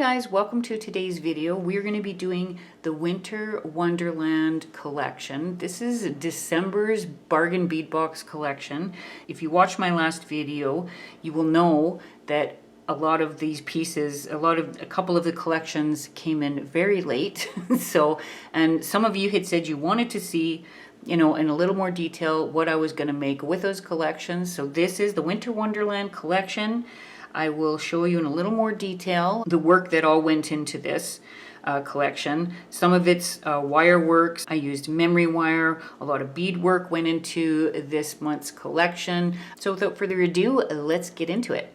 guys, welcome to today's video. We're going to be doing the Winter Wonderland Collection. This is December's Bargain Bead Box collection. If you watched my last video, you will know that a lot of these pieces, a couple of the collections came in very late. And some of you had said you wanted to see, in a little more detail what I was going to make with those collections. So this is the Winter Wonderland Collection. I will show you in a little more detail the work that all went into this collection. Some of it's wire works. I used memory wire. A lot of bead work went into this month's collection. So without further ado, let's get into it.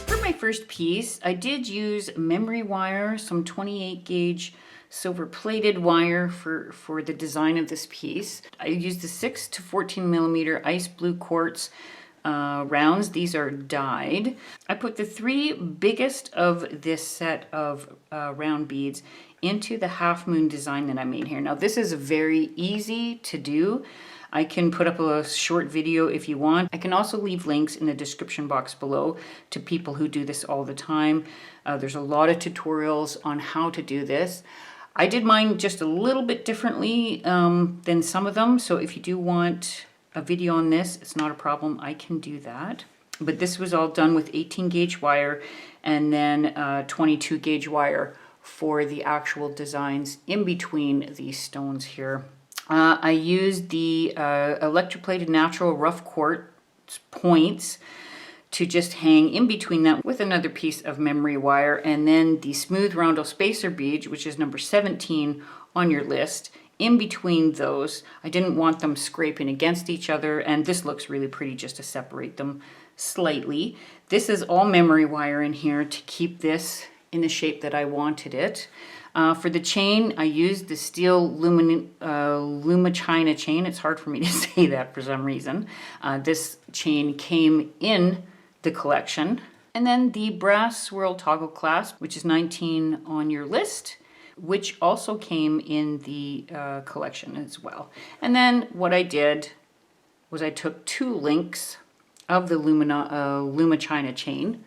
For my first piece, I did use memory wire, some 28 gauge silver plated wire for the design of this piece. I used the 6 to 14 millimeter ice blue quartz rounds. These are dyed. I put the three biggest of this set of round beads into the half moon design that I made here. Now this is very easy to do. I can put up a short video if you want. I can also leave links in the description box below to people who do this all the time. There's a lot of tutorials on how to do this. I did mine just a little bit differently than some of them, so if you do want a video on this, it's not a problem, I can do that. But this was all done with 18 gauge wire and then 22 gauge wire for the actual designs in between these stones here. I used the electroplated natural rough quartz points to just hang in between that with another piece of memory wire, and then the smooth roundel spacer beads, which is number 17 on your list. In between those, I didn't want them scraping against each other, and this looks really pretty just to separate them slightly. This is all memory wire in here to keep this in the shape that I wanted it. For the chain, I used the steel Luma China chain. It's hard for me to say that for some reason. This chain came in the collection. And then the brass swirl toggle clasp, which is 19 on your list, which also came in the collection as well. And then what I did was I took two links of the Luma China chain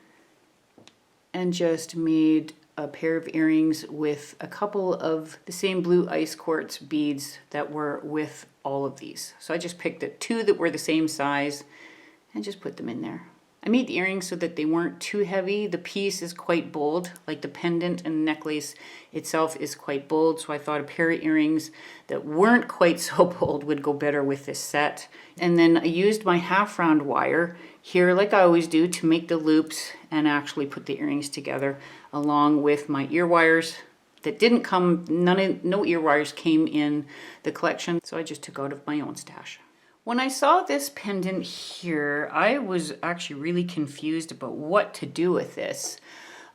and just made a pair of earrings with a couple of the same blue ice quartz beads that were with all of these. So I just picked the two that were the same size and just put them in there. I made the earrings so that they weren't too heavy. The piece is quite bold, like the pendant and the necklace itself is quite bold, so I thought a pair of earrings that weren't quite so bold would go better with this set. And then I used my half round wire here, like I always do, to make the loops and actually put the earrings together, along with my ear wires that didn't come, no ear wires came in the collection, so I just took out of my own stash. When I saw this pendant here, I was actually really confused about what to do with this.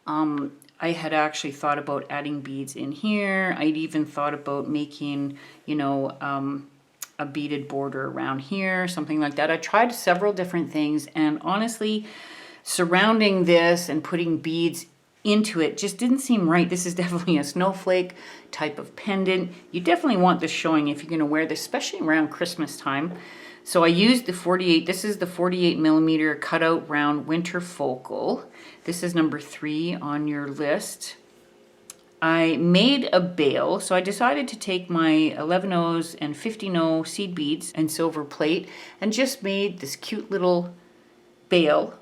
I had actually thought about adding beads in here. I'd even thought about making, a beaded border around here, something like that. I tried several different things, and honestly, surrounding this and putting beads into it just didn't seem right. This is definitely a snowflake type of pendant. You definitely want this showing if you're going to wear this, especially around Christmas time. So I used the 48, this is the 48 millimeter cutout round winter focal. This is number 3 on your list. I made a bail, so I decided to take my 11/0s and 15/0 seed beads and silver plate and just made this cute little bail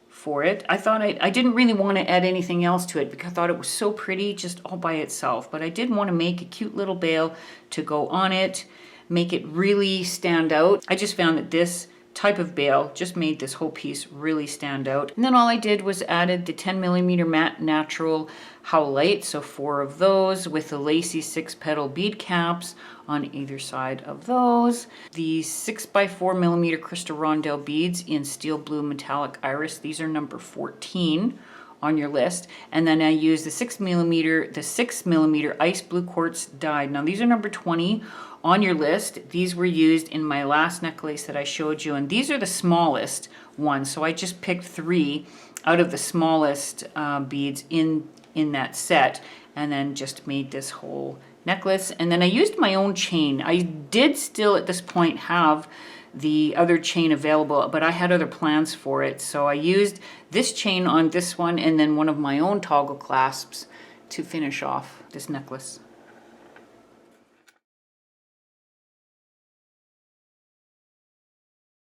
for it. I thought I didn't really want to add anything else to it because I thought it was so pretty just all by itself, but I did want to make a cute little bail to go on it, make it really stand out. I just found that this type of bail just made this whole piece really stand out. And then all I did was added the 10 millimeter matte natural howlite, so 4 of those with the lacy 6-petal bead caps on either side of those. The 6x4 millimeter crystal rondelle beads in steel blue metallic iris. These are number 14 on your list. And then I used the 6 millimeter ice blue quartz dyed. Now these are number 20 on your list. These were used in my last necklace that I showed you, and these are the smallest ones. So I just picked 3 out of the smallest beads in that set, and then just made this whole necklace. And then I used my own chain. I did still at this point have the other chain available, but I had other plans for it. So I used this chain on this one and then one of my own toggle clasps to finish off this necklace.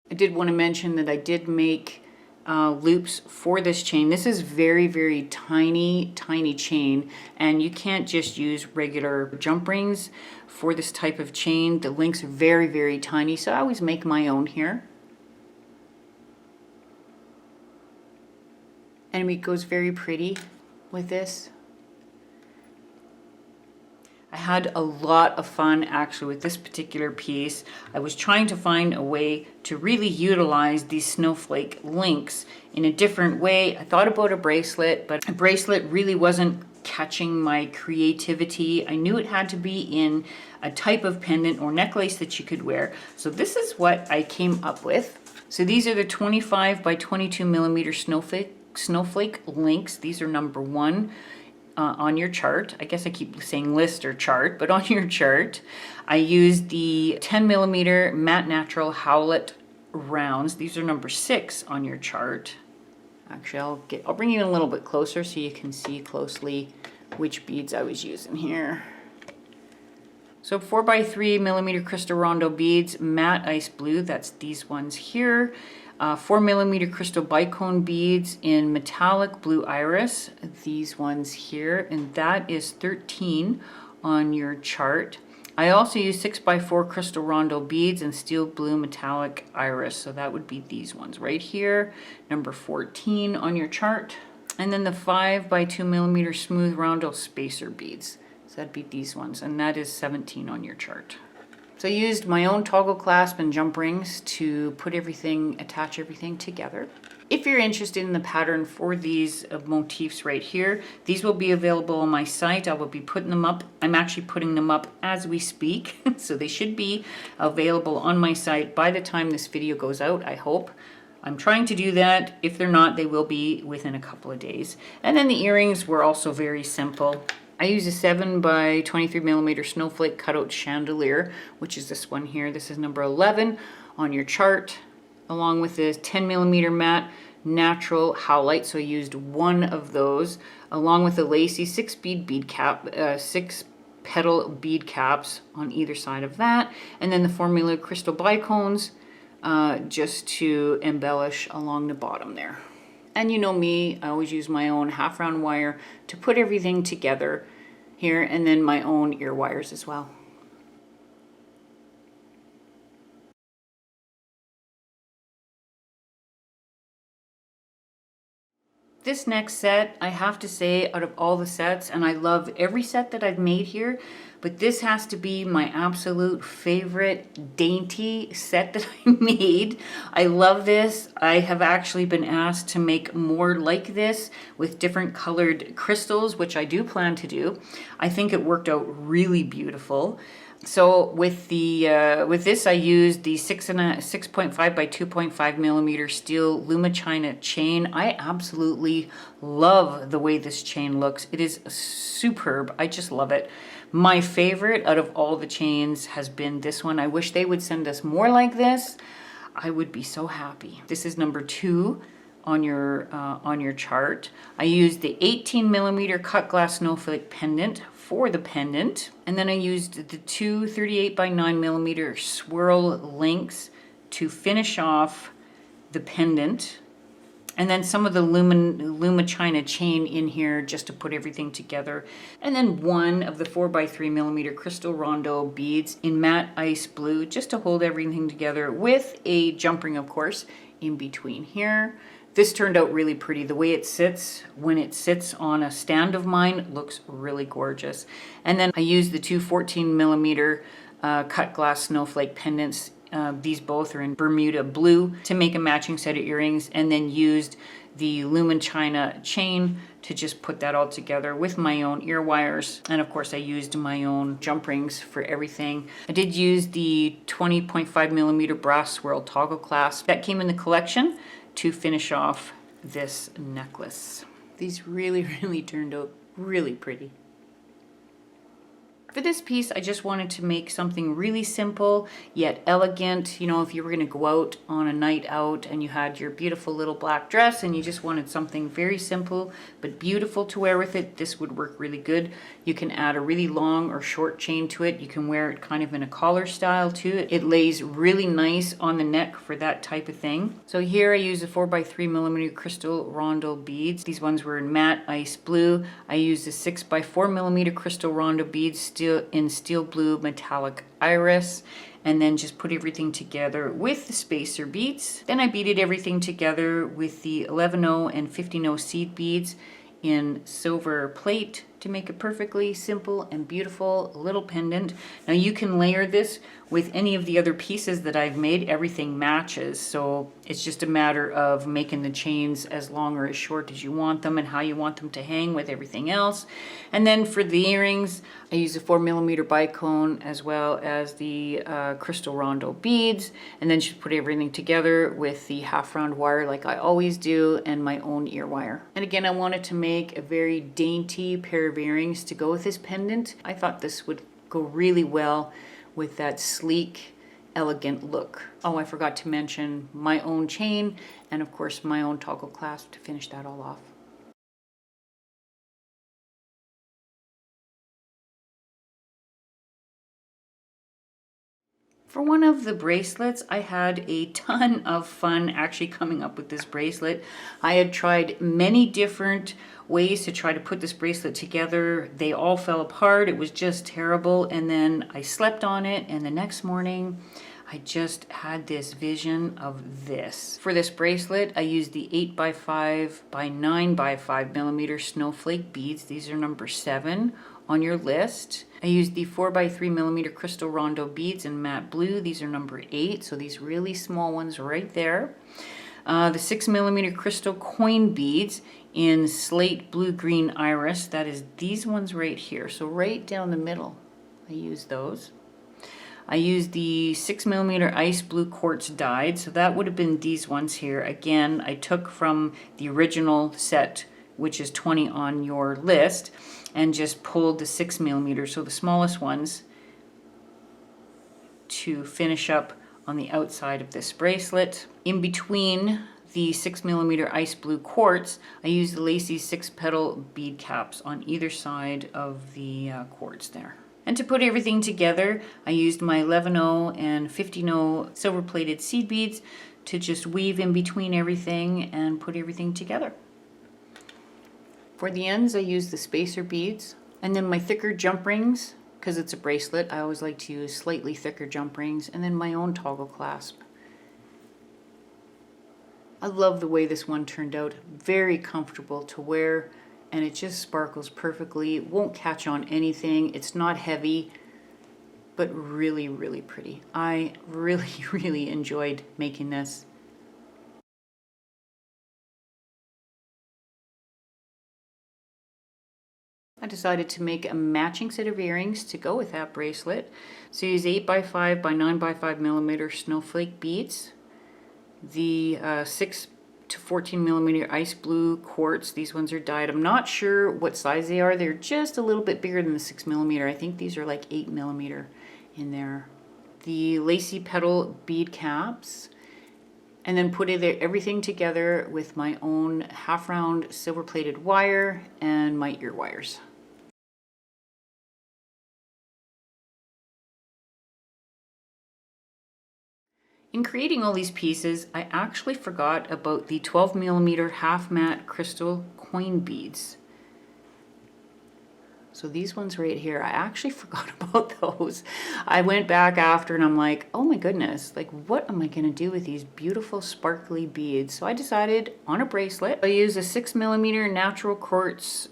I did want to mention that I did make loops for this chain. This is very, very tiny chain, and you can't just use regular jump rings for this type of chain. The links are very, very tiny, so I always make my own here. And it goes very pretty with this. I had a lot of fun actually with this particular piece. I was trying to find a way to really utilize these snowflake links in a different way. I thought about a bracelet, but a bracelet really wasn't catching my creativity. I knew it had to be in a type of pendant or necklace that you could wear. So this is what I came up with. So these are the 25 by 22 millimeter snowflake links. These are number 1. On your chart. I guess I keep saying list or chart, but on your chart, I used the 10 millimeter matte natural howlet rounds. These are number 6 on your chart. Actually, I'll bring you in a little bit closer so you can see closely which beads I was using here. So 4 by 3 millimeter crystal rondo beads, matte ice blue. That's these ones here. 4 millimeter crystal bicone beads in metallic blue iris, these ones here, and that is 13 on your chart. I also use 6 by 4 crystal rondo beads in steel blue metallic iris, so that would be these ones right here, number 14 on your chart. And then the 5 by 2 millimeter smooth rondo spacer beads, so that'd be these ones, and that is 17 on your chart. So I used my own toggle clasp and jump rings to put everything, attach everything together. If you're interested in the pattern for these motifs right here, these will be available on my site. I will be putting them up. I'm actually putting them up as we speak. So they should be available on my site by the time this video goes out, I hope. I'm trying to do that. If they're not, they will be within a couple of days. And then the earrings were also very simple. I use a 7 by 23 millimeter snowflake cutout chandelier, which is this one here. This is number 11 on your chart, along with this 10 millimeter matte natural howlite. So I used one of those, along with the lacy 6 petal bead caps on either side of that, and then the formula crystal bicones just to embellish along the bottom there. And you know me, I always use my own half round wire to put everything together here, and then my own ear wires as well. This next set, I have to say, out of all the sets, and I love every set that I've made here, but this has to be my absolute favorite Dainty set that I made. I love this. I have actually been asked to make more like this with different colored crystals, which I do plan to do. I think it worked out really beautiful. So with this, I used the 6.5 by 2.5 millimeter steel Luma China chain. I absolutely love the way this chain looks. It is superb. I just love it. My favorite out of all the chains has been this one. I wish they would send us more like this. I would be so happy. This is number 2 on your chart. I used the 18 millimeter cut glass snowflake pendant for the pendant, and then I used the 2 38 by 9 millimeter swirl links to finish off the pendant, and then some of the Luma China chain in here just to put everything together, and then one of the 4 by 3 millimeter crystal rondo beads in matte ice blue just to hold everything together, with a jump ring, of course, in between here. This turned out really pretty. The way it sits, when it sits on a stand of mine, looks really gorgeous. And then I used the 2 14 millimeter cut glass snowflake pendants. These both are in Bermuda blue to make a matching set of earrings, and then used the Luma China chain to just put that all together with my own ear wires. And of course I used my own jump rings for everything. I did use the 20.5 millimeter brass swirl toggle clasp that came in the collection to finish off this necklace. These really turned out really pretty. For this piece, I just wanted to make something really simple yet elegant. You know, if you were going to go out on a night out and you had your beautiful little black dress and you just wanted something very simple but beautiful to wear with it, this would work really good. You can add a really long or short chain to it. You can wear it kind of in a collar style too. It lays really nice on the neck for that type of thing. So here I use a 4x3mm crystal rondo beads. These ones were in matte ice blue. I used a 6x4mm crystal rondo beads in steel blue metallic iris, and then just put everything together with the spacer beads. Then I beaded everything together with the 11/0 and 15/0 seed beads in silver plate to make a perfectly simple and beautiful little pendant. Now you can layer this with any of the other pieces that I've made. Everything matches, so it's just a matter of making the chains as long or as short as you want them and how you want them to hang with everything else. And then for the earrings, I use a 4mm bicone as well as the crystal rondo beads, and then just put everything together with the half round wire like I always do, and my own ear wire. And again, I wanted to make a very dainty pair of earrings to go with this pendant. I thought this would go really well with that sleek, elegant look. Oh, I forgot to mention my own chain and of course my own toggle clasp to finish that all off. For one of the bracelets, I had a ton of fun actually coming up with this bracelet. I had tried many different ways to try to put this bracelet together. They all fell apart. It was just terrible. And then I slept on it, and the next morning I just had this vision of this. For this bracelet, I used the 8x5 by 9x5mm Snowflake beads. These are number 7 on your list. I used the 4x3mm crystal rondo beads in matte blue. These are number 8, so these really small ones right there. The 6mm crystal coin beads in slate blue green iris. That is these ones right here. So right down the middle, I used those. I used the 6mm ice blue quartz dyed, so that would have been these ones here. Again, I took from the original set, which is 20 on your list, and just pulled the 6mm, so the smallest ones, to finish up on the outside of this bracelet. In between the 6mm ice blue quartz, I used the lacy 6-petal bead caps on either side of the quartz there. And to put everything together, I used my 11/0 and 15/0 silver plated seed beads to just weave in between everything and put everything together. For the ends, I used the spacer beads, and then my thicker jump rings, because it's a bracelet, I always like to use slightly thicker jump rings, and then my own toggle clasp. I love the way this one turned out. Very comfortable to wear, and it just sparkles perfectly. It won't catch on anything. It's not heavy, but really, really pretty. I really, really enjoyed making this. I decided to make a matching set of earrings to go with that bracelet. So use 8x5 by 9x5mm Snowflake beads. The 6 to 14mm ice blue quartz. These ones are dyed. I'm not sure what size they are. They're just a little bit bigger than the 6mm. I think these are like 8mm in there. The lacy petal bead caps. And then put everything together with my own half round silver plated wire and my ear wires. In creating all these pieces, I actually forgot about the 12mm half matte crystal coin beads. So these ones right here, I actually forgot about those. I went back after and I'm like, oh my goodness, like what am I gonna do with these beautiful sparkly beads? So I decided on a bracelet. I use a 6mm natural quartz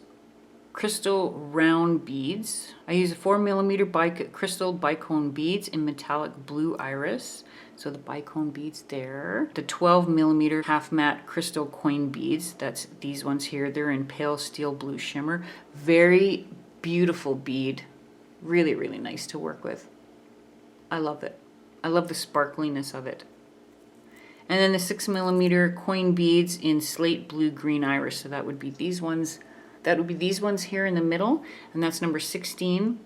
crystal round beads. I use a 4mm crystal bicone beads in metallic blue iris. So the bicone beads there. The 12mm half matte crystal coin beads. That's these ones here. They're in pale steel blue shimmer. Very beautiful bead. Really, really nice to work with. I love it. I love the sparkliness of it. And then the 6mm coin beads in slate blue green iris. So that would be these ones. That would be these ones here in the middle, and that's number 16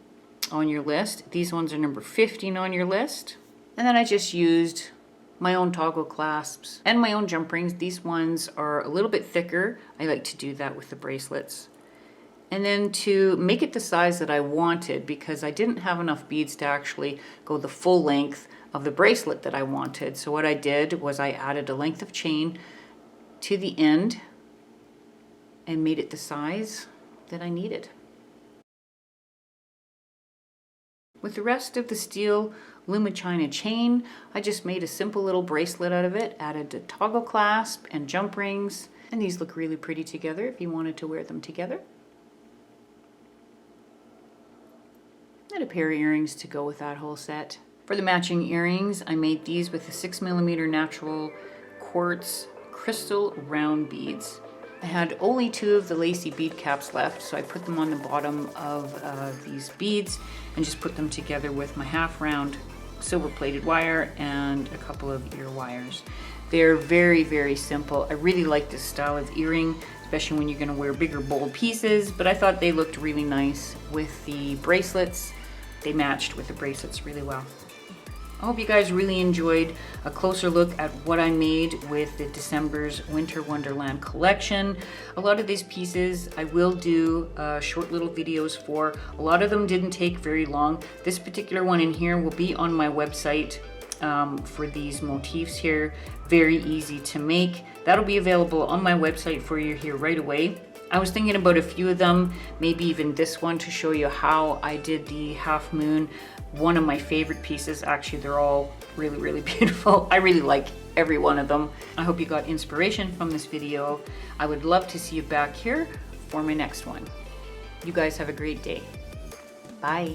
on your list. These ones are number 15 on your list. And then I just used my own toggle clasps and my own jump rings. These ones are a little bit thicker. I like to do that with the bracelets. And then to make it the size that I wanted, because I didn't have enough beads to actually go the full length of the bracelet that I wanted. So what I did was I added a length of chain to the end and made it the size that I needed. With the rest of the steel Lumachina chain, I just made a simple little bracelet out of it, added a toggle clasp and jump rings, and these look really pretty together if you wanted to wear them together. And a pair of earrings to go with that whole set. For the matching earrings, I made these with the 6mm natural quartz crystal round beads. I had only 2 of the lacy bead caps left, so I put them on the bottom of these beads and just put them together with my half round silver plated wire and a couple of ear wires. They're very, very simple. I really like this style of earring, especially when you're going to wear bigger, bold pieces, but I thought they looked really nice with the bracelets. They matched with the bracelets really well. I hope you guys really enjoyed a closer look at what I made with the December's Winter Wonderland Collection. A lot of these pieces I will do short little videos for. A lot of them didn't take very long. This particular one in here will be on my website for these motifs here. Very easy to make. That'll be available on my website for you here right away. I was thinking about a few of them, maybe even this one to show you how I did the half moon. One of my favorite pieces. Actually, they're all really, really beautiful. I really like every one of them. I hope you got inspiration from this video. I would love to see you back here for my next one. You guys have a great day. Bye.